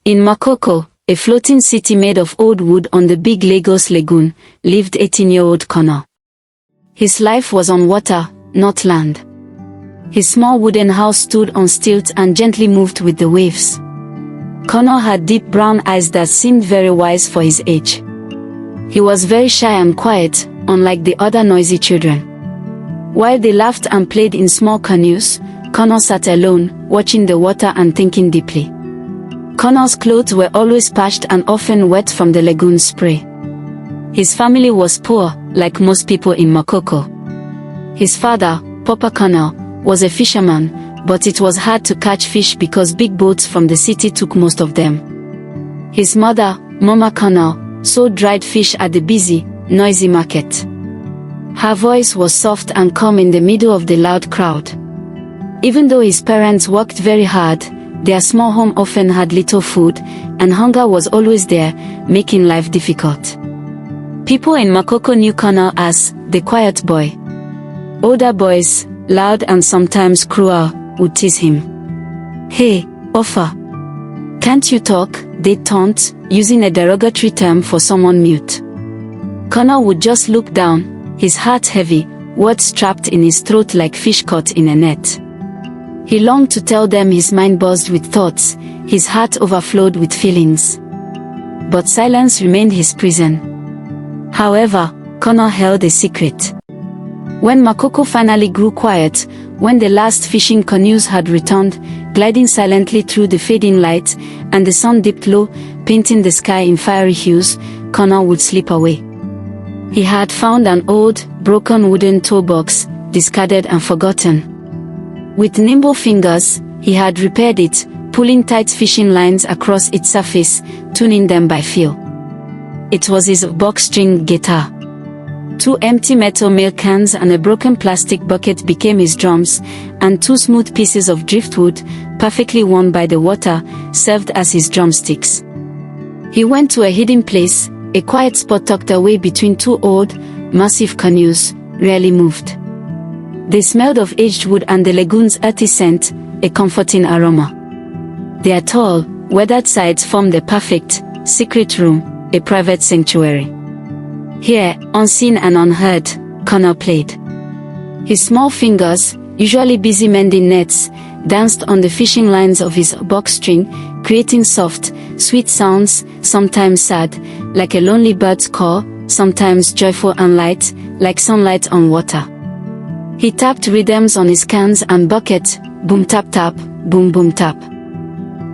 In Makoko, a floating city made of old wood on the big Lagos lagoon, lived 18-year-old Kunle. His life was on water, not land. His small wooden house stood on stilts and gently moved with the waves. Kunle had deep brown eyes that seemed very wise for his age. He was very shy and quiet, unlike the other noisy children. While they laughed and played in small canoes, Kunle sat alone, watching the water and thinking deeply. Kunle's clothes were always patched and often wet from the lagoon spray. His family was poor, like most people in Makoko. His father, Papa Kunle, was a fisherman, but it was hard to catch fish because big boats from the city took most of them. His mother, Mama Kunle, sold dried fish at the busy, noisy market. Her voice was soft and calm in the middle of the loud crowd. Even though his parents worked very hard, their small home often had little food, and hunger was always there, making life difficult. People in Makoko knew Kunle as the quiet boy. Older boys, loud and sometimes cruel, would tease him. "Hey, Offa. Can't you talk?" they'd taunt, using a derogatory term for someone mute. Kunle would just look down, his heart heavy, words trapped in his throat like fish caught in a net. He longed to tell them, his mind buzzed with thoughts, his heart overflowed with feelings. But silence remained his prison. However, Kunle held a secret. When Makoko finally grew quiet, when the last fishing canoes had returned, gliding silently through the fading light, and the sun dipped low, painting the sky in fiery hues, Kunle would slip away. He had found an old, broken wooden toolbox, discarded and forgotten. With nimble fingers, he had repaired it, pulling tight fishing lines across its surface, tuning them by feel. It was his box-string guitar. 2 empty metal milk cans and a broken plastic bucket became his drums, and 2 smooth pieces of driftwood, perfectly worn by the water, served as his drumsticks. He went to a hidden place, a quiet spot tucked away between 2 old, massive canoes, rarely moved. They smelled of aged wood and the lagoon's earthy scent, a comforting aroma. Their tall, weathered sides formed the perfect, secret room, a private sanctuary. Here, unseen and unheard, Kunle played. His small fingers, usually busy mending nets, danced on the fishing lines of his box string, creating soft, sweet sounds, sometimes sad, like a lonely bird's call, sometimes joyful and light, like sunlight on water. He tapped rhythms on his cans and bucket, boom tap tap, boom boom tap.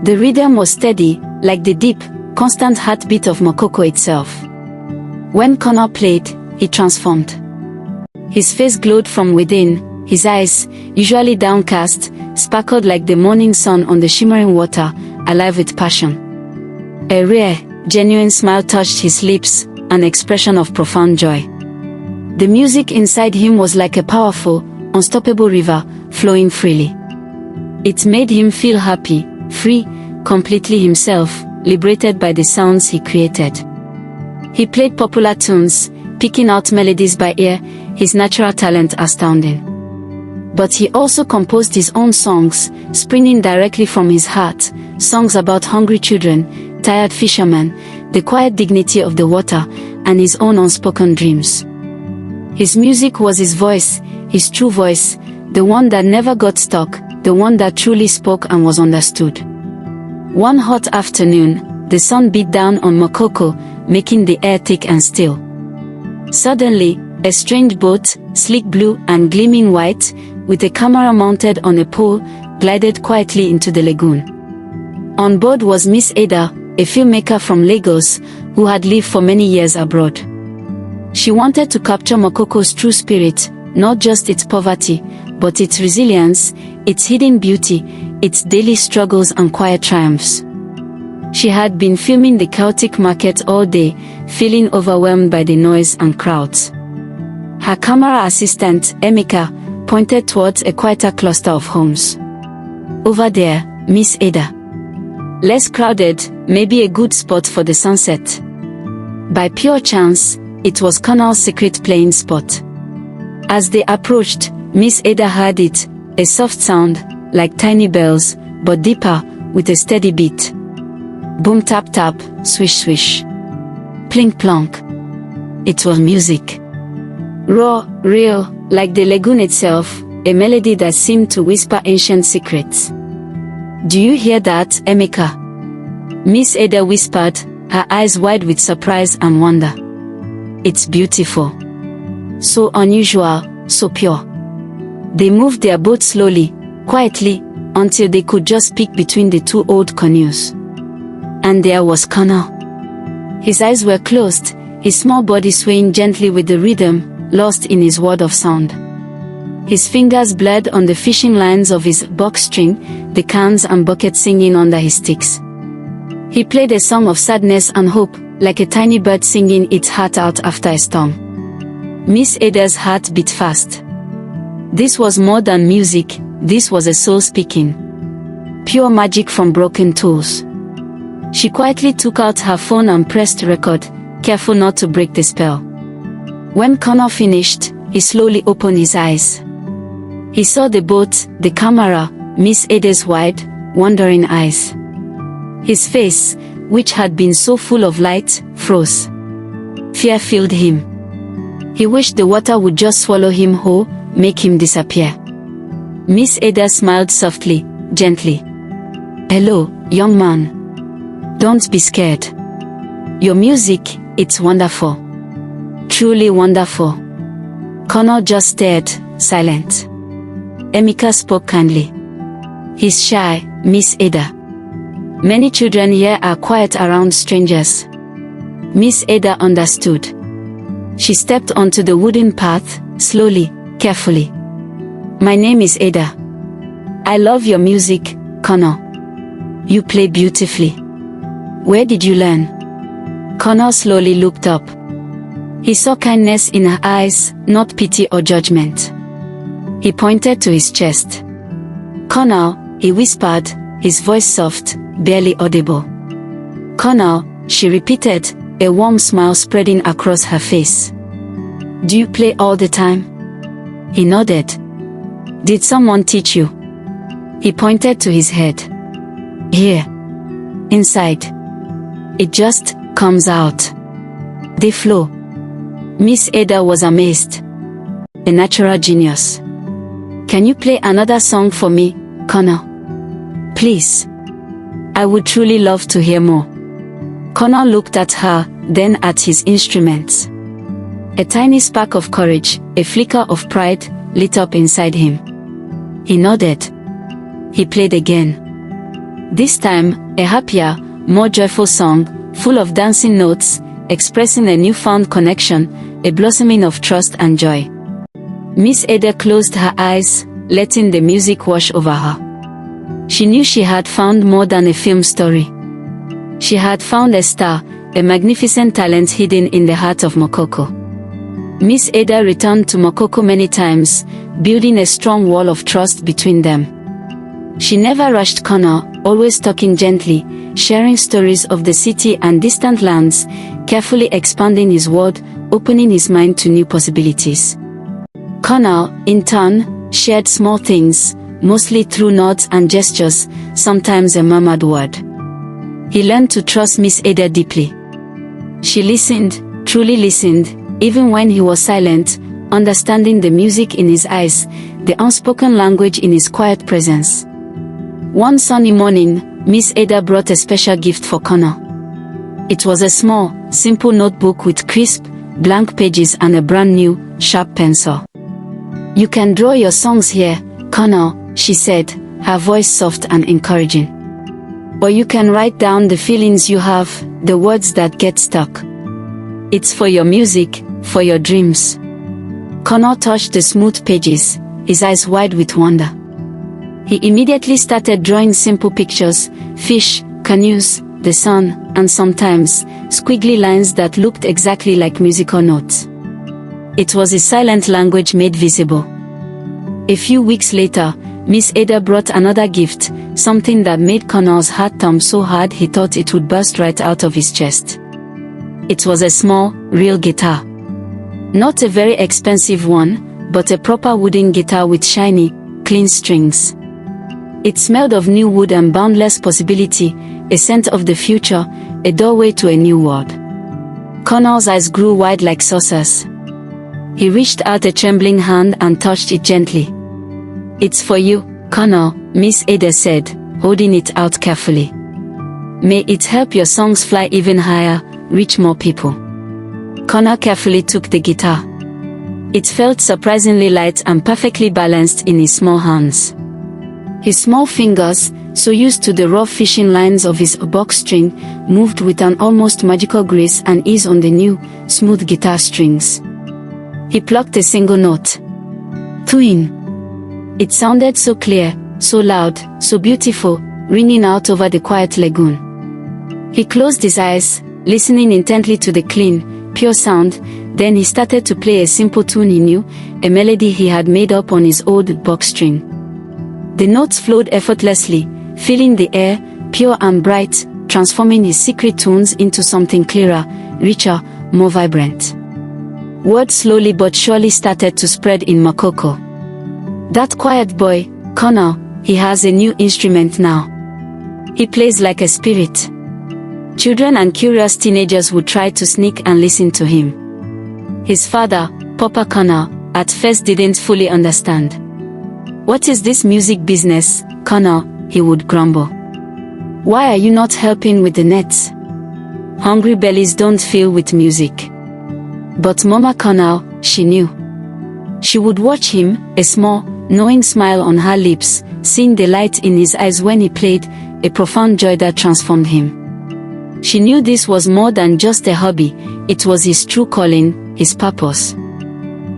The rhythm was steady, like the deep, constant heartbeat of Makoko itself. When Kunle played, he transformed. His face glowed from within, his eyes, usually downcast, sparkled like the morning sun on the shimmering water, alive with passion. A rare, genuine smile touched his lips, an expression of profound joy. The music inside him was like a powerful, unstoppable river, flowing freely. It made him feel happy, free, completely himself, liberated by the sounds he created. He played popular tunes, picking out melodies by ear, his natural talent astounding. But he also composed his own songs, springing directly from his heart, songs about hungry children, tired fishermen, the quiet dignity of the water, and his own unspoken dreams. His music was his voice, his true voice, the one that never got stuck, the one that truly spoke and was understood. One hot afternoon, the sun beat down on Makoko, making the air thick and still. Suddenly, a strange boat, sleek blue and gleaming white, with a camera mounted on a pole, glided quietly into the lagoon. On board was Miss Ada, a filmmaker from Lagos, who had lived for many years abroad. She wanted to capture Makoko's true spirit, not just its poverty, but its resilience, its hidden beauty, its daily struggles and quiet triumphs. She had been filming the chaotic market all day, feeling overwhelmed by the noise and crowds. Her camera assistant, Emeka, pointed towards a quieter cluster of homes. "Over there, Miss Ada. Less crowded, maybe a good spot for the sunset." By pure chance, it was Kunle's secret playing spot. As they approached, Miss Ada heard it, a soft sound, like tiny bells, but deeper, with a steady beat. Boom tap tap, swish swish. Plink plonk. It was music. Raw, real, like the lagoon itself, a melody that seemed to whisper ancient secrets. "Do you hear that, Emeka?" Miss Ada whispered, her eyes wide with surprise and wonder. "It's beautiful. So unusual, so pure." They moved their boat slowly, quietly, until they could just peek between the two old canoes. And there was Kunle. His eyes were closed, his small body swaying gently with the rhythm, lost in his world of sound. His fingers blurred on the fishing lines of his box string, the cans and buckets singing under his sticks. He played a song of sadness and hope, like a tiny bird singing its heart out after a storm. Miss Ada's heart beat fast. This was more than music, this was a soul speaking. Pure magic from broken tools. She quietly took out her phone and pressed record, careful not to break the spell. When Kunle finished, he slowly opened his eyes. He saw the boat, the camera, Miss Ada's wide, wondering eyes. His face, which had been so full of light, froze. Fear filled him. He wished the water would just swallow him whole, make him disappear. Miss Ada smiled softly, gently. "Hello, young man. Don't be scared. Your music, it's wonderful. Truly wonderful." Kunle just stared, silent. Emeka spoke kindly. "He's shy, Miss Ada. Many children here are quiet around strangers." Miss Ada understood. She stepped onto the wooden path, slowly, carefully. "My name is Ada. I love your music, Kunle. You play beautifully. Where did you learn?" Kunle slowly looked up. He saw kindness in her eyes, not pity or judgment. He pointed to his chest. "Kunle," he whispered, his voice soft, barely audible. "Kunle," she repeated, a warm smile spreading across her face. "Do you play all the time?" He nodded. "Did someone teach you?" He pointed to his head. "Here. Inside. It just comes out. They flow." Miss Ada was amazed. A natural genius. "Can you play another song for me, Kunle? Please. I would truly love to hear more." Kunle looked at her, then at his instruments. A tiny spark of courage, a flicker of pride, lit up inside him. He nodded. He played again. This time, a happier, more joyful song, full of dancing notes, expressing a newfound connection, a blossoming of trust and joy. Miss Ada closed her eyes, letting the music wash over her. She knew she had found more than a film story. She had found a star, a magnificent talent hidden in the heart of Makoko. Miss Ada returned to Makoko many times, building a strong wall of trust between them. She never rushed Kunle, always talking gently, sharing stories of the city and distant lands, carefully expanding his world, opening his mind to new possibilities. Kunle, in turn, shared small things, mostly through nods and gestures, sometimes a murmured word. He learned to trust Miss Ada deeply. She listened, truly listened, even when he was silent, understanding the music in his eyes, the unspoken language in his quiet presence. One sunny morning, Miss Ada brought a special gift for Kunle. It was a small, simple notebook with crisp, blank pages and a brand new, sharp pencil. "You can draw your songs here, Kunle," she said, her voice soft and encouraging. "Or you can write down the feelings you have, the words that get stuck. It's for your music, for your dreams." Kunle touched the smooth pages, his eyes wide with wonder. He immediately started drawing simple pictures, fish, canoes, the sun, and sometimes, squiggly lines that looked exactly like musical notes. It was his silent language made visible. A few weeks later, Miss Ada brought another gift, something that made Kunle's heart thump so hard he thought it would burst right out of his chest. It was a small, real guitar. Not a very expensive one, but a proper wooden guitar with shiny, clean strings. It smelled of new wood and boundless possibility, a scent of the future, a doorway to a new world. Connor's eyes grew wide like saucers. He reached out a trembling hand and touched it gently. "It's for you, Connor," Miss Ada said, holding it out carefully. "May it help your songs fly even higher, reach more people." Connor carefully took the guitar. It felt surprisingly light and perfectly balanced in his small hands. His small fingers, so used to the rough fishing lines of his box string, moved with an almost magical grace and ease on the new, smooth guitar strings. He plucked a single note. Twin. It sounded so clear, so loud, so beautiful, ringing out over the quiet lagoon. He closed his eyes, listening intently to the clean, pure sound. Then he started to play a simple tune he knew, a melody he had made up on his old box string. The notes flowed effortlessly, filling the air, pure and bright, transforming his secret tunes into something clearer, richer, more vibrant. Words slowly but surely started to spread in Makoko. "That quiet boy, Connor, he has a new instrument now. He plays like a spirit." Children and curious teenagers would try to sneak and listen to him. His father, Papa Connor, at first didn't fully understand. "What is this music business, Connor?" he would grumble. "Why are you not helping with the nets? Hungry bellies don't fill with music." But Mama Connor, she knew. She would watch him, a small, knowing smile on her lips, seeing the light in his eyes when he played, a profound joy that transformed him. She knew this was more than just a hobby, it was his true calling, his purpose.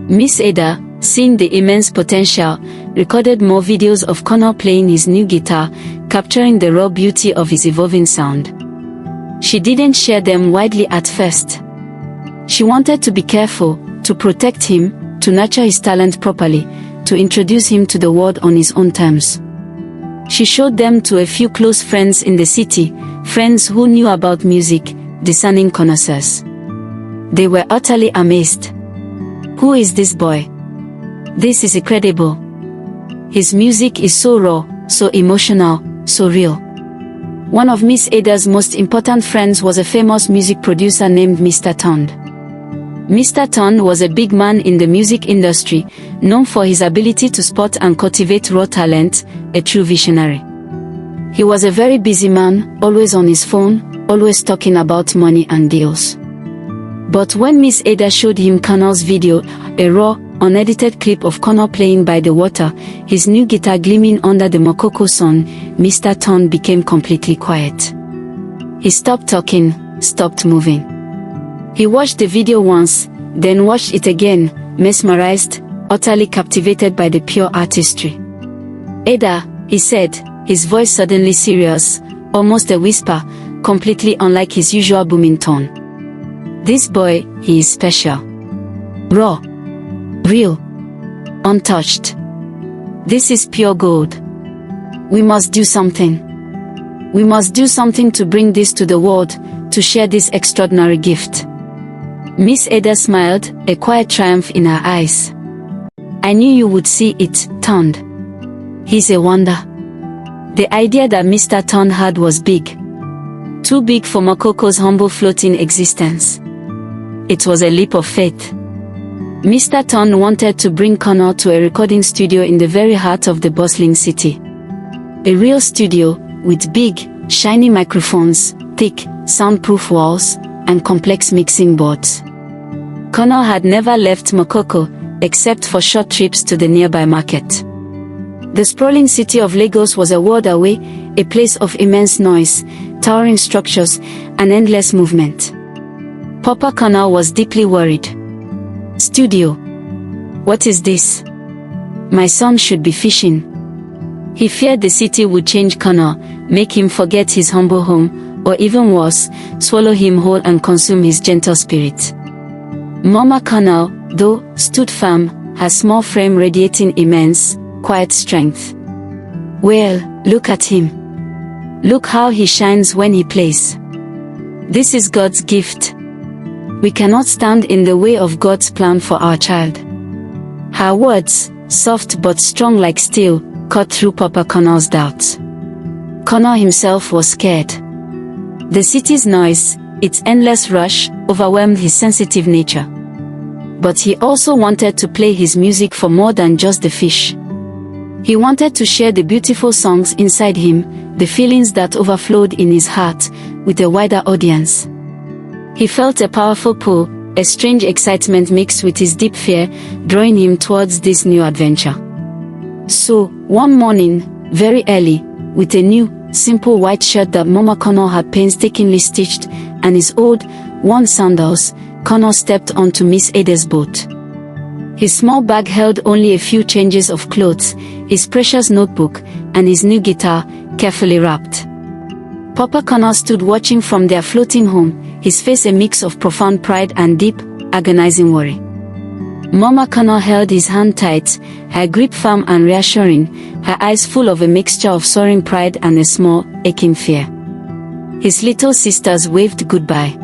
Miss Ada, seeing the immense potential, recorded more videos of Connor playing his new guitar, capturing the raw beauty of his evolving sound. She didn't share them widely at first. She wanted to be careful, to protect him, to nurture his talent properly, to introduce him to the world on his own terms. She showed them to a few close friends in the city, friends who knew about music, discerning connoisseurs. They were utterly amazed. "Who is this boy? This is incredible. His music is so raw, so emotional, so real." One of Miss Ada's most important friends was a famous music producer named Mr. Tond. Mr. Tond was a big man in the music industry, known for his ability to spot and cultivate raw talent, a true visionary. He was a very busy man, always on his phone, always talking about money and deals. But when Miss Ada showed him Connor's video, a raw, unedited clip of Connor playing by the water, his new guitar gleaming under the Makoko sun, Mr. Tond became completely quiet. He stopped talking, stopped moving. He watched the video once, then watched it again, mesmerized, utterly captivated by the pure artistry. "Ada," he said, his voice suddenly serious, almost a whisper, completely unlike his usual booming tone. "This boy, he is special. Raw. Real. Untouched. This is pure gold. We must do something. We must do something to bring this to the world, to share this extraordinary gift." Miss Ada smiled, a quiet triumph in her eyes. "I knew you would see it, Tond. He's a wonder." The idea that Mr. Tond had was big. Too big for Makoko's humble floating existence. It was a leap of faith. Mr. Tond wanted to bring Connor to a recording studio in the very heart of the bustling city. A real studio, with big, shiny microphones, thick, soundproof walls, and complex mixing boards. Connor had never left Makoko, except for short trips to the nearby market. The sprawling city of Lagos was a world away, a place of immense noise, towering structures, and endless movement. Papa Connor was deeply worried. "Studio? What is this? My son should be fishing." He feared the city would change Connor, make him forget his humble home, or even worse, swallow him whole and consume his gentle spirit. Mama Connor, though, stood firm, her small frame radiating immense, quiet strength. "Well, look at him. Look how he shines when he plays. This is God's gift. We cannot stand in the way of God's plan for our child." Her words, soft but strong like steel, cut through Papa Connor's doubts. Connor himself was scared. The city's noise, its endless rush, overwhelmed his sensitive nature. But he also wanted to play his music for more than just the fish. He wanted to share the beautiful songs inside him, the feelings that overflowed in his heart, with a wider audience. He felt a powerful pull, a strange excitement mixed with his deep fear, drawing him towards this new adventure. So, one morning, very early, with a new, simple white shirt that Mama Kunle had painstakingly stitched, and his old, worn sandals, Kunle stepped onto Miss Ada's boat. His small bag held only a few changes of clothes, his precious notebook, and his new guitar, carefully wrapped. Papa Kunle stood watching from their floating home, his face a mix of profound pride and deep, agonizing worry. Mama Kunle held his hand tight, her grip firm and reassuring, her eyes full of a mixture of soaring pride and a small, aching fear. His little sisters waved goodbye.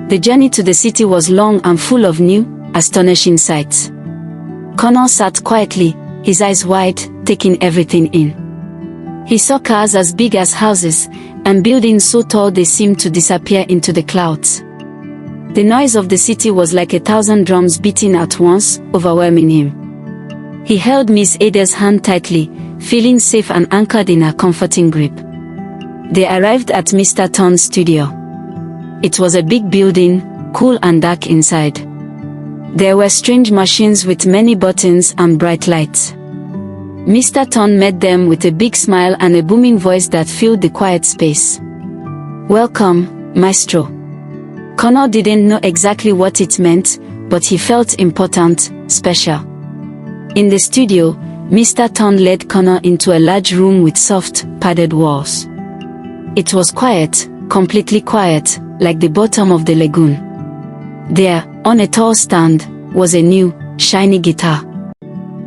The journey to the city was long and full of new, astonishing sights. Kunle sat quietly, his eyes wide, taking everything in. He saw cars as big as houses, and buildings so tall they seemed to disappear into the clouds. The noise of the city was like 1,000 drums beating at once, overwhelming him. He held Miss Ada's hand tightly, feeling safe and anchored in her comforting grip. They arrived at Mr. Ton's studio. It was a big building, cool and dark inside. There were strange machines with many buttons and bright lights. Mr. Ton met them with a big smile and a booming voice that filled the quiet space. "Welcome, Maestro." Kunle didn't know exactly what it meant, but he felt important, special. In the studio, Mr. Ton led Kunle into a large room with soft, padded walls. It was quiet, completely quiet, like the bottom of the lagoon. There, on a tall stand, was a new, shiny guitar.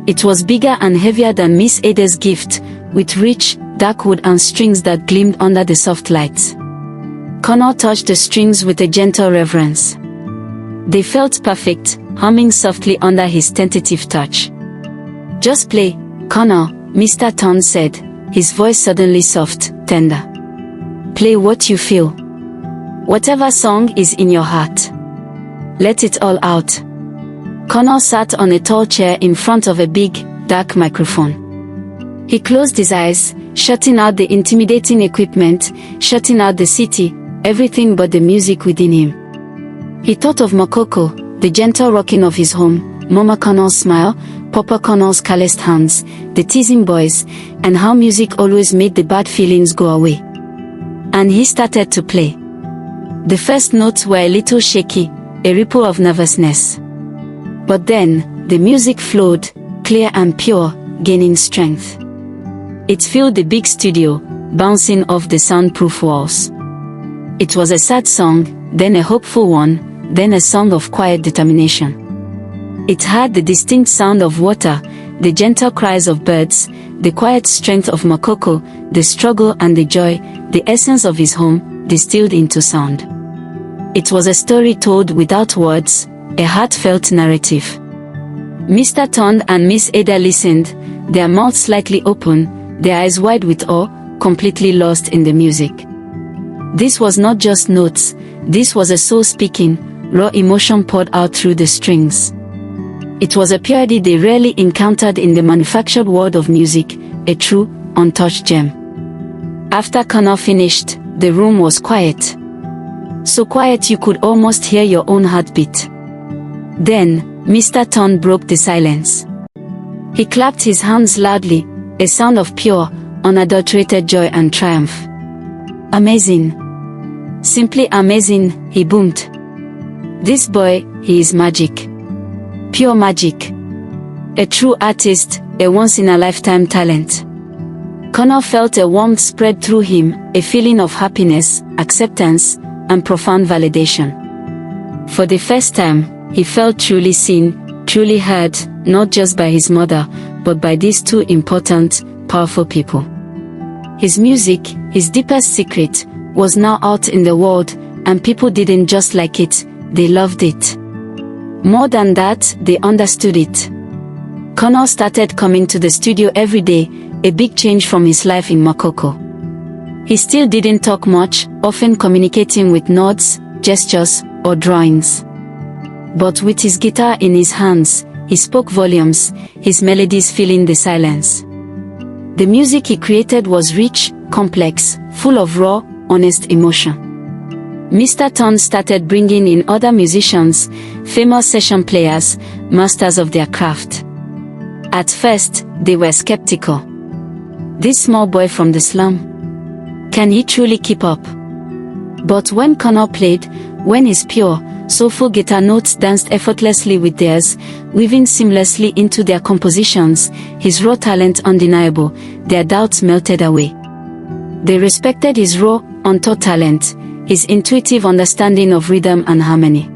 It was bigger and heavier than Miss Ada's gift, with rich, dark wood and strings that gleamed under the soft lights. Kunle touched the strings with a gentle reverence. They felt perfect, humming softly under his tentative touch. "Just play, Kunle," Mr. Ton said, his voice suddenly soft, tender. "Play what you feel. Whatever song is in your heart. Let it all out." Kunle sat on a tall chair in front of a big, dark microphone. He closed his eyes, shutting out the intimidating equipment, shutting out the city, everything but the music within him. He thought of Makoko, the gentle rocking of his home, Mama Kunle's smile, Papa Kunle's calloused hands, the teasing boys, and how music always made the bad feelings go away. And he started to play. The first notes were a little shaky, a ripple of nervousness. But then, the music flowed, clear and pure, gaining strength. It filled the big studio, bouncing off the soundproof walls. It was a sad song, then a hopeful one, then a song of quiet determination. It had the distinct sound of water, the gentle cries of birds, the quiet strength of Makoko, the struggle and the joy, the essence of his home, distilled into sound. It was a story told without words, a heartfelt narrative. Mr. Ton and Miss Ada listened, their mouths slightly open, their eyes wide with awe, completely lost in the music. This was not just notes, this was a soul speaking, raw emotion poured out through the strings. It was a purity they rarely encountered in the manufactured world of music, a true, untouched gem. After Kunle finished, the room was quiet. So quiet you could almost hear your own heartbeat. Then, Mr. Ton broke the silence. He clapped his hands loudly, a sound of pure, unadulterated joy and triumph. "Amazing. Simply amazing," he boomed. "This boy, he is magic. Pure magic. A true artist, a once-in-a-lifetime talent." Kunle felt a warmth spread through him, a feeling of happiness, acceptance, and profound validation. For the first time, he felt truly seen, truly heard, not just by his mother, but by these two important, powerful people. His music, his deepest secret, was now out in the world, and people didn't just like it, they loved it. More than that, they understood it. Kunle started coming to the studio every day, a big change from his life in Makoko. He still didn't talk much, often communicating with nods, gestures, or drawings. But with his guitar in his hands, he spoke volumes, his melodies filling the silence. The music he created was rich, complex, full of raw, honest emotion. Mr. Ton started bringing in other musicians, famous session players, masters of their craft. At first, they were skeptical. This small boy from the slum, can he truly keep up? But when Kunle played, when his pure, soulful guitar notes danced effortlessly with theirs, weaving seamlessly into their compositions, his raw talent undeniable, their doubts melted away. They respected his raw, untaught talent, his intuitive understanding of rhythm and harmony.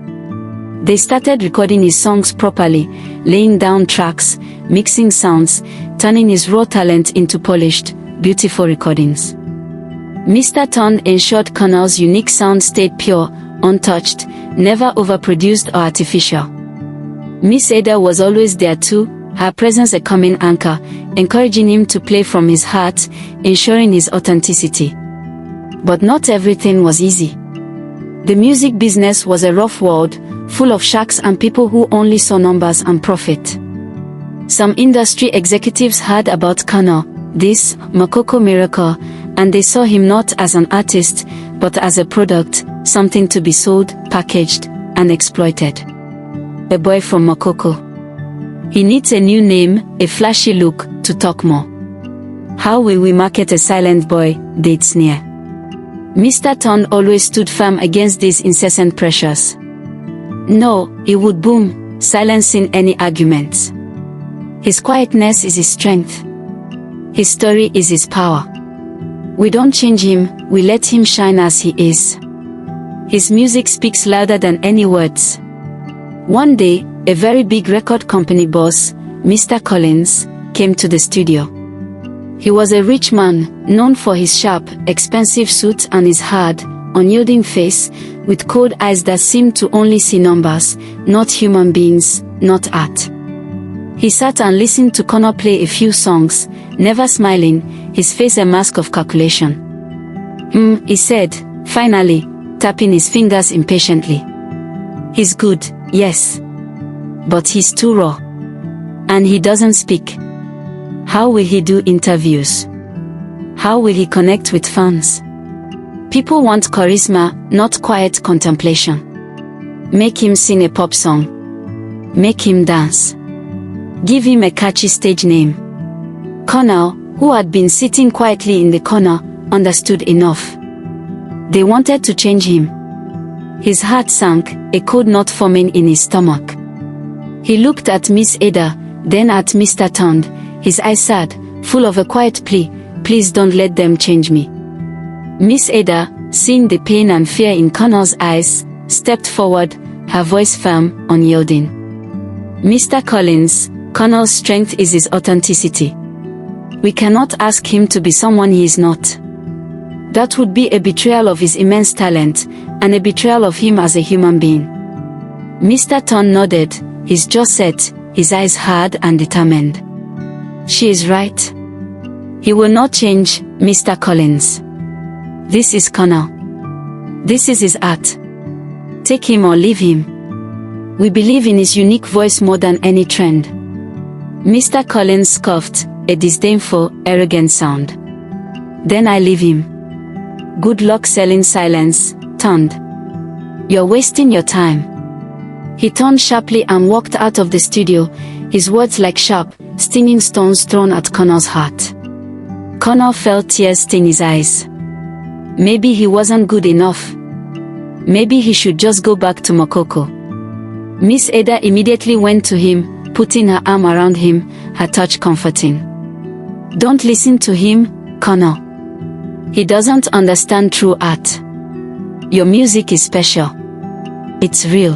They started recording his songs properly, laying down tracks, mixing sounds, turning his raw talent into polished, beautiful recordings. Mr. Ton ensured Kunle's unique sound stayed pure, untouched, never overproduced or artificial. Miss Ada was always there too, her presence a calming anchor, encouraging him to play from his heart, ensuring his authenticity. But not everything was easy. The music business was a rough world, full of sharks and people who only saw numbers and profit. Some industry executives heard about Kunle, this Makoko miracle, and they saw him not as an artist, but as a product, something to be sold, packaged, and exploited. A boy from Makoko. He needs a new name, a flashy look, to talk more. How will we market a silent boy, they'd sneer. Mr. Ton always stood firm against these incessant pressures. No, he would boom, silencing any arguments. His quietness is his strength. His story is his power. We don't change him, we let him shine as he is. His music speaks louder than any words. One day, a very big record company boss, Mr. Collins, came to the studio. He was a rich man, known for his sharp, expensive suit and his hard, unyielding face, with cold eyes that seemed to only see numbers, not human beings, not art. He sat and listened to Kunle play a few songs, never smiling, his face a mask of calculation. He said, finally, tapping his fingers impatiently. He's good, yes. But he's too raw. And he doesn't speak. How will he do interviews? How will he connect with fans? People want charisma, not quiet contemplation. Make him sing a pop song. Make him dance. Give him a catchy stage name. Kunle, who had been sitting quietly in the corner, understood enough. They wanted to change him. His heart sank, a cold knot forming in his stomach. He looked at Miss Ada, then at Mr. Ton, his eyes sad, full of a quiet plea, please don't let them change me. Miss Ada, seeing the pain and fear in Kunle's eyes, stepped forward, her voice firm, unyielding. Mr. Collins, Kunle's strength is his authenticity. We cannot ask him to be someone he is not. That would be a betrayal of his immense talent, and a betrayal of him as a human being. Mr. Ton nodded, his jaw set, his eyes hard and determined. She is right. He will not change, Mr. Collins. This is Kunle. This is his art. Take him or leave him. We believe in his unique voice more than any trend. Mr. Collins scoffed, a disdainful, arrogant sound. Then I leave him. Good luck selling silence, turned. You're wasting your time. He turned sharply and walked out of the studio, his words like sharp, stinging stones thrown at Kunle's heart. Kunle felt tears sting his eyes. Maybe he wasn't good enough. Maybe he should just go back to Makoko. Miss Ada immediately went to him, putting her arm around him, her touch comforting. Don't listen to him, Kunle. He doesn't understand true art. Your music is special. It's real.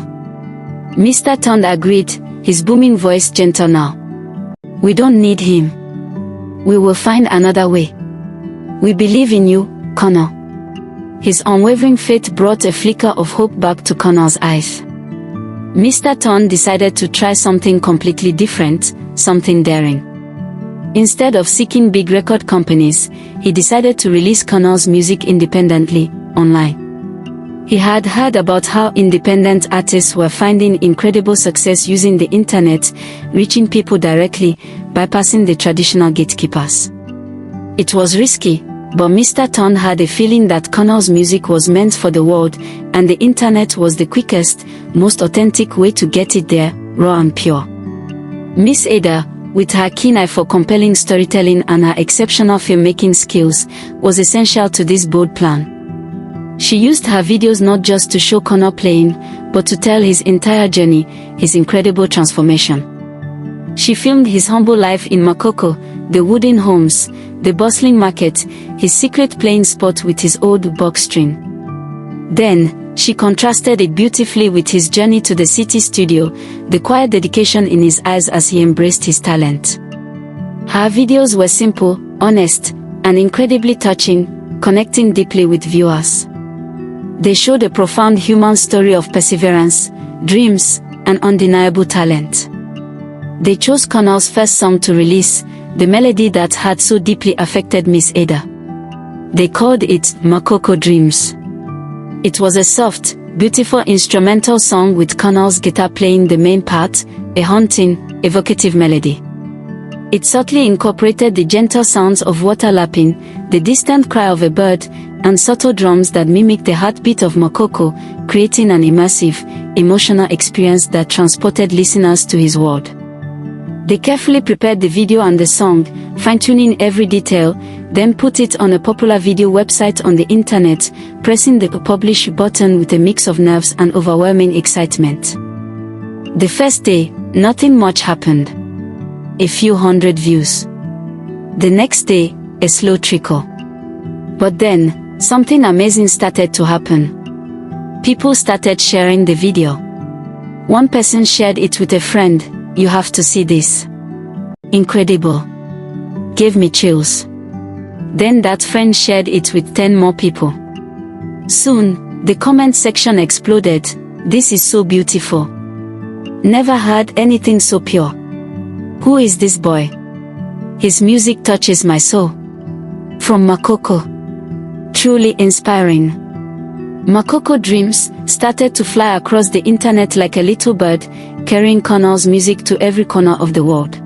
Mr. Ton agreed, his booming voice gentle now. We don't need him. We will find another way. We believe in you, Kunle. His unwavering faith brought a flicker of hope back to Kunle's eyes. Mr. Ton decided to try something completely different, something daring. Instead of seeking big record companies, he decided to release Kunle's music independently, online. He had heard about how independent artists were finding incredible success using the internet, reaching people directly, bypassing the traditional gatekeepers. It was risky, but Mr. Ton had a feeling that Kunle's music was meant for the world, and the internet was the quickest, most authentic way to get it there, raw and pure. Miss Ada, with her keen eye for compelling storytelling and her exceptional filmmaking skills, was essential to this bold plan. She used her videos not just to show Kunle playing, but to tell his entire journey, his incredible transformation. She filmed his humble life in Makoko, the wooden homes, the bustling market, his secret playing spot with his old box string. Then, she contrasted it beautifully with his journey to the city studio, the quiet dedication in his eyes as he embraced his talent. Her videos were simple, honest, and incredibly touching, connecting deeply with viewers. They showed a profound human story of perseverance, dreams, and undeniable talent. They chose Kunle's first song to release, the melody that had so deeply affected Miss Ada. They called it Makoko Dreams. It was a soft, beautiful instrumental song with Kunle's guitar playing the main part, a haunting, evocative melody. It subtly incorporated the gentle sounds of water lapping, the distant cry of a bird, and subtle drums that mimicked the heartbeat of Makoko, creating an immersive, emotional experience that transported listeners to his world. They carefully prepared the video and the song, fine-tuning every detail, then put it on a popular video website on the internet, pressing the publish button with a mix of nerves and overwhelming excitement. The first day, nothing much happened. A few hundred views. The next day, a slow trickle. But then, something amazing started to happen. People started sharing the video. One person shared it with a friend. "You have to see this. Incredible. Gave me chills." Then that friend shared it with 10 more people. Soon, the comment section exploded. "This is so beautiful. Never heard anything so pure. Who is this boy? His music touches my soul. From Makoko. Truly inspiring." Makoko Dreams started to fly across the internet like a little bird, carrying Kunle's music to every corner of the world.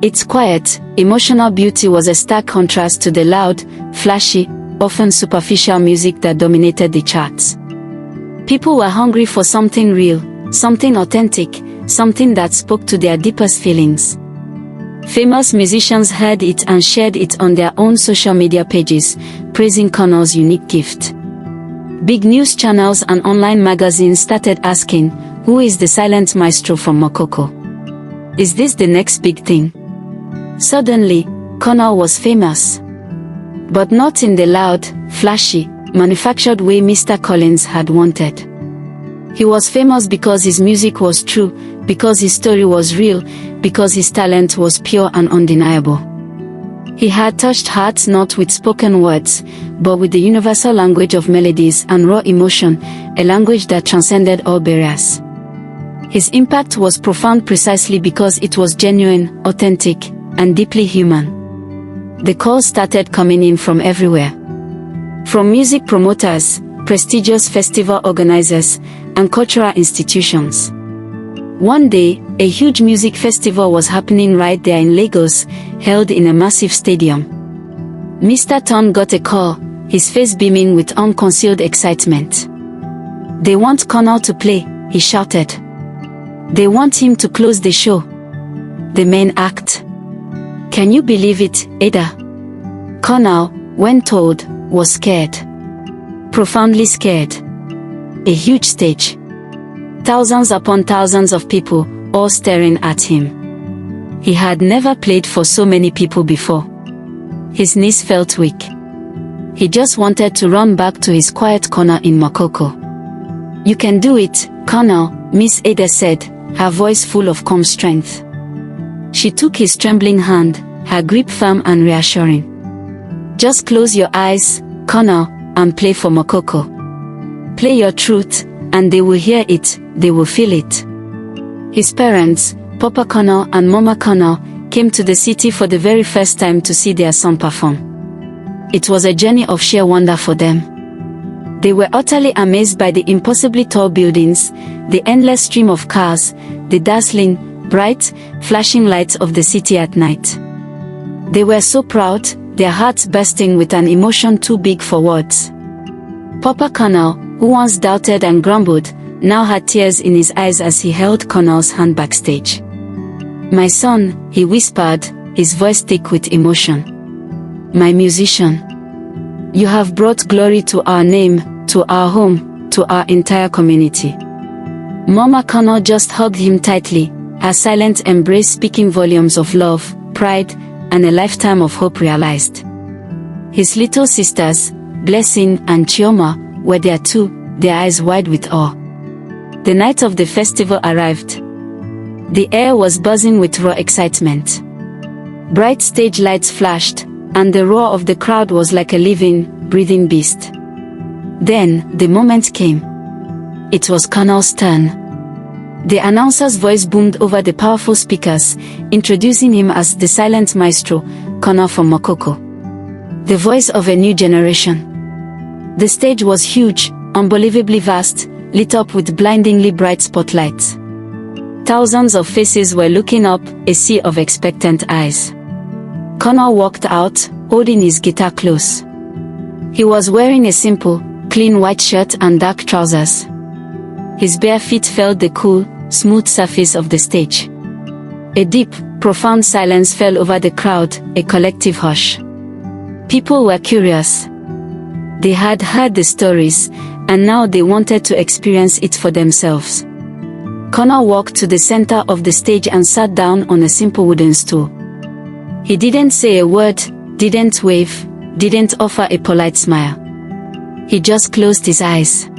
Its quiet, emotional beauty was a stark contrast to the loud, flashy, often superficial music that dominated the charts. People were hungry for something real, something authentic, something that spoke to their deepest feelings. Famous musicians heard it and shared it on their own social media pages, praising Kunle's unique gift. Big news channels and online magazines started asking, "Who is the silent maestro from Makoko? Is this the next big thing?" Suddenly, Kunle was famous. But not in the loud, flashy, manufactured way Mr. Collins had wanted. He was famous because his music was true, because his story was real, because his talent was pure and undeniable. He had touched hearts not with spoken words, but with the universal language of melodies and raw emotion, a language that transcended all barriers. His impact was profound precisely because it was genuine, authentic, and deeply human. The calls started coming in from everywhere. From music promoters, prestigious festival organizers, and cultural institutions. One day, a huge music festival was happening right there in Lagos, held in a massive stadium. Mr. Ton got a call, his face beaming with unconcealed excitement. "They want Kunle to play," he shouted. "They want him to close the show. The main act." Can you believe it, Ada? Kunle, when told, was scared. Profoundly scared. A huge stage. Thousands upon thousands of people, all staring at him. He had never played for so many people before. His knees felt weak. He just wanted to run back to his quiet corner in Makoko. "You can do it, Kunle," Miss Ada said, her voice full of calm strength. She took his trembling hand, her grip firm and reassuring. "Just close your eyes, Kunle, and play for Makoko. Play your truth, and they will hear it, they will feel it." His parents, Papa Kunle and Mama Kunle, came to the city for the very first time to see their son perform. It was a journey of sheer wonder for them. They were utterly amazed by the impossibly tall buildings, the endless stream of cars, the dazzling, bright, flashing lights of the city at night. They were so proud, their hearts bursting with an emotion too big for words. Papa Kunle, who once doubted and grumbled, now had tears in his eyes as he held Kunle's hand backstage. "My son," he whispered, his voice thick with emotion. "My musician. You have brought glory to our name, to our home, to our entire community." Mama Kunle just hugged him tightly, her silent embrace speaking volumes of love, pride, and a lifetime of hope realized. His little sisters, Blessing and Chioma, were there too, their eyes wide with awe. The night of the festival arrived. The air was buzzing with raw excitement. Bright stage lights flashed, and the roar of the crowd was like a living, breathing beast. Then, the moment came. It was Kunle's turn. The announcer's voice boomed over the powerful speakers, introducing him as the silent maestro, Kunle from Makoko. The voice of a new generation. The stage was huge, unbelievably vast, lit up with blindingly bright spotlights. Thousands of faces were looking up, a sea of expectant eyes. Kunle walked out, holding his guitar close. He was wearing a simple, clean white shirt and dark trousers. His bare feet felt the cool, smooth surface of the stage. A deep, profound silence fell over the crowd, a collective hush. People were curious. They had heard the stories, and now they wanted to experience it for themselves. Kunle walked to the center of the stage and sat down on a simple wooden stool. He didn't say a word, didn't wave, didn't offer a polite smile. He just closed his eyes.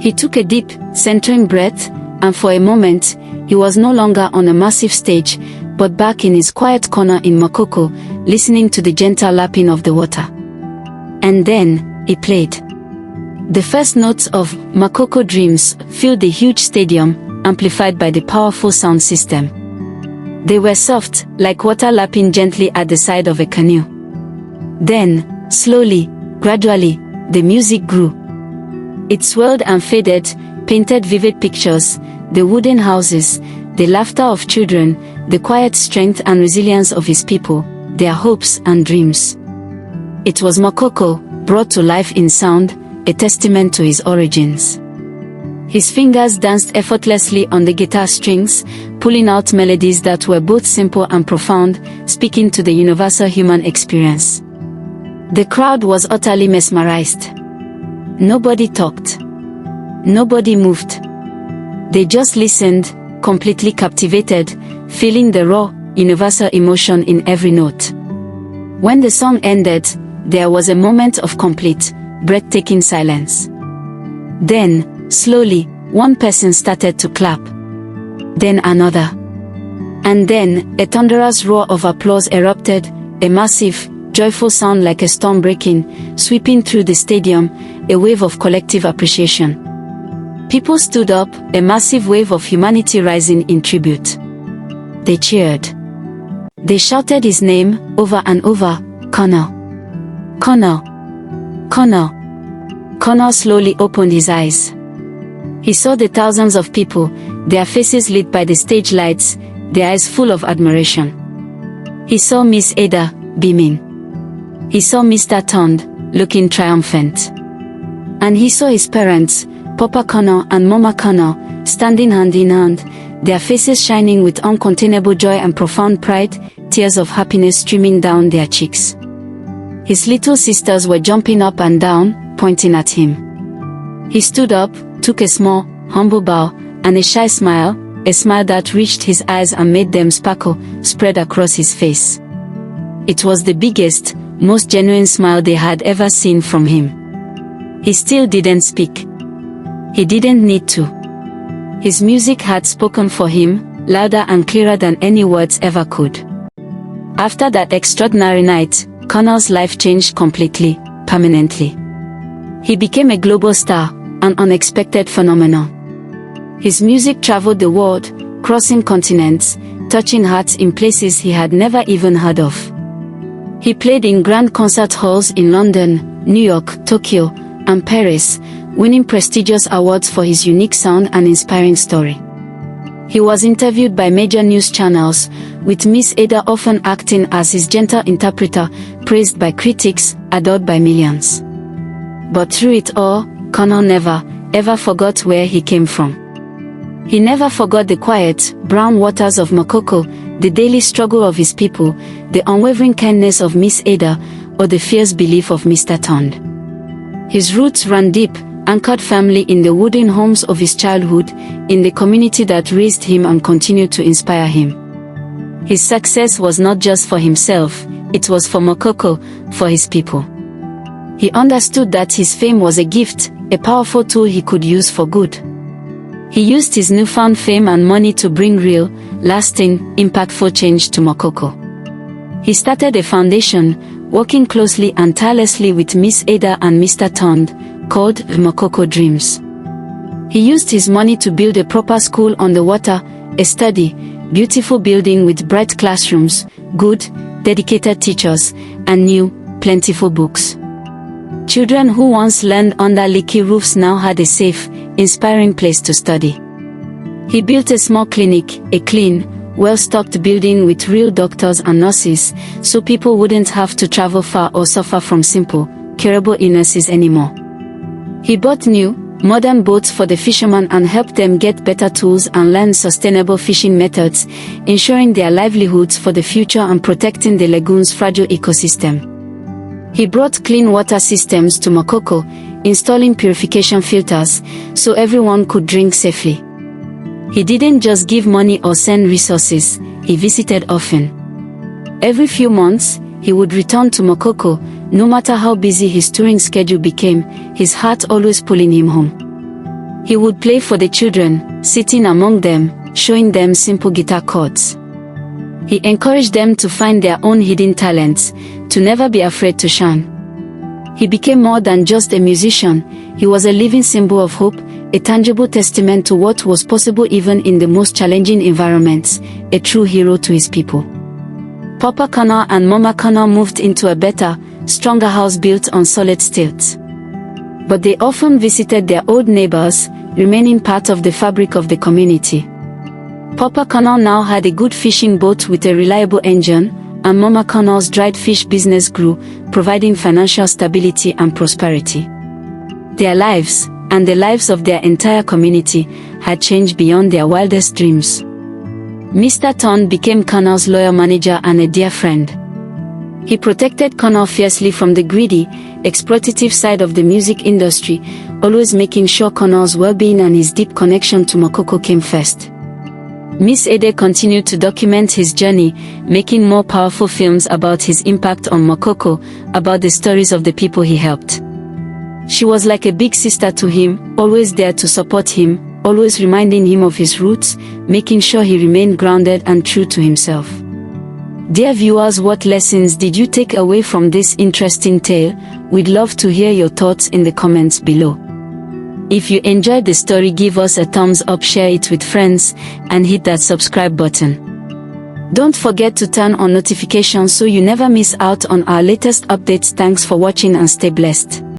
He took a deep, centering breath, and for a moment, he was no longer on a massive stage, but back in his quiet corner in Makoko, listening to the gentle lapping of the water. And then, he played. The first notes of Makoko Dreams filled the huge stadium, amplified by the powerful sound system. They were soft, like water lapping gently at the side of a canoe. Then, slowly, gradually, the music grew. It swirled and faded, painted vivid pictures, the wooden houses, the laughter of children, the quiet strength and resilience of his people, their hopes and dreams. It was Makoko, brought to life in sound, a testament to his origins. His fingers danced effortlessly on the guitar strings, pulling out melodies that were both simple and profound, speaking to the universal human experience. The crowd was utterly mesmerized. Nobody talked. Nobody moved. They just listened, completely captivated, feeling the raw, universal emotion in every note. When the song ended, there was a moment of complete, breathtaking silence. Then, slowly, one person started to clap. Then another. And then, a thunderous roar of applause erupted, a massive, joyful sound like a storm breaking, sweeping through the stadium, a wave of collective appreciation. People stood up, a massive wave of humanity rising in tribute. They cheered. They shouted his name, over and over, Kunle. Kunle. Kunle. Kunle slowly opened his eyes. He saw the thousands of people, their faces lit by the stage lights, their eyes full of admiration. He saw Miss Ada, beaming. He saw Mr. Tond, looking triumphant. And he saw his parents, Papa Kunle and Mama Kunle, standing hand in hand, their faces shining with uncontainable joy and profound pride, tears of happiness streaming down their cheeks. His little sisters were jumping up and down, pointing at him. He stood up, took a small, humble bow, and a shy smile, a smile that reached his eyes and made them sparkle, spread across his face. It was the biggest, most genuine smile they had ever seen from him. He still didn't speak. He didn't need to. His music had spoken for him, louder and clearer than any words ever could. After that extraordinary night, Kunle's life changed completely, permanently. He became a global star, an unexpected phenomenon. His music traveled the world, crossing continents, touching hearts in places he had never even heard of. He played in grand concert halls in London, New York, Tokyo, and Paris, winning prestigious awards for his unique sound and inspiring story. He was interviewed by major news channels, with Miss Ada often acting as his gentle interpreter, praised by critics, adored by millions. But through it all, Kunle never, ever forgot where he came from. He never forgot the quiet, brown waters of Makoko, the daily struggle of his people, the unwavering kindness of Miss Ada, or the fierce belief of Mr. Tond. His roots ran deep, anchored firmly in the wooden homes of his childhood, in the community that raised him and continued to inspire him. His success was not just for himself, it was for Makoko, for his people. He understood that his fame was a gift, a powerful tool he could use for good. He used his newfound fame and money to bring real, lasting, impactful change to Makoko. He started a foundation, working closely and tirelessly with Miss Ada and Mr. Tond, called the Makoko Dreams. He used his money to build a proper school on the water, a sturdy, beautiful building with bright classrooms, good, dedicated teachers, and new, plentiful books. Children who once learned under leaky roofs now had a safe, inspiring place to study. He built a small clinic, a clean, well-stocked building with real doctors and nurses, so people wouldn't have to travel far or suffer from simple, curable illnesses anymore. He bought new, modern boats for the fishermen and helped them get better tools and learn sustainable fishing methods, ensuring their livelihoods for the future and protecting the lagoon's fragile ecosystem. He brought clean water systems to Makoko, installing purification filters, so everyone could drink safely. He didn't just give money or send resources, he visited often. Every few months, he would return to Makoko, no matter how busy his touring schedule became, his heart always pulling him home. He would play for the children, sitting among them, showing them simple guitar chords. He encouraged them to find their own hidden talents, to never be afraid to shine. He became more than just a musician, he was a living symbol of hope, a tangible testament to what was possible even in the most challenging environments, a true hero to his people. Papa Kunle and Mama Kunle moved into a better, stronger house built on solid stilts. But they often visited their old neighbors, remaining part of the fabric of the community. Papa Kunle now had a good fishing boat with a reliable engine, and Mama Kunle's dried fish business grew, providing financial stability and prosperity. Their lives, and the lives of their entire community, had changed beyond their wildest dreams. Mr. Tond became Kunle's loyal manager and a dear friend. He protected Kunle fiercely from the greedy, exploitative side of the music industry, always making sure Kunle's well-being and his deep connection to Makoko came first. Miss Ada continued to document his journey, making more powerful films about his impact on Makoko, about the stories of the people he helped. She was like a big sister to him, always there to support him, always reminding him of his roots, making sure he remained grounded and true to himself. Dear viewers, what lessons did you take away from this interesting tale? We'd love to hear your thoughts in the comments below. If you enjoyed the story, give us a thumbs up, share it with friends, and hit that subscribe button. Don't forget to turn on notifications so you never miss out on our latest updates. Thanks for watching and stay blessed.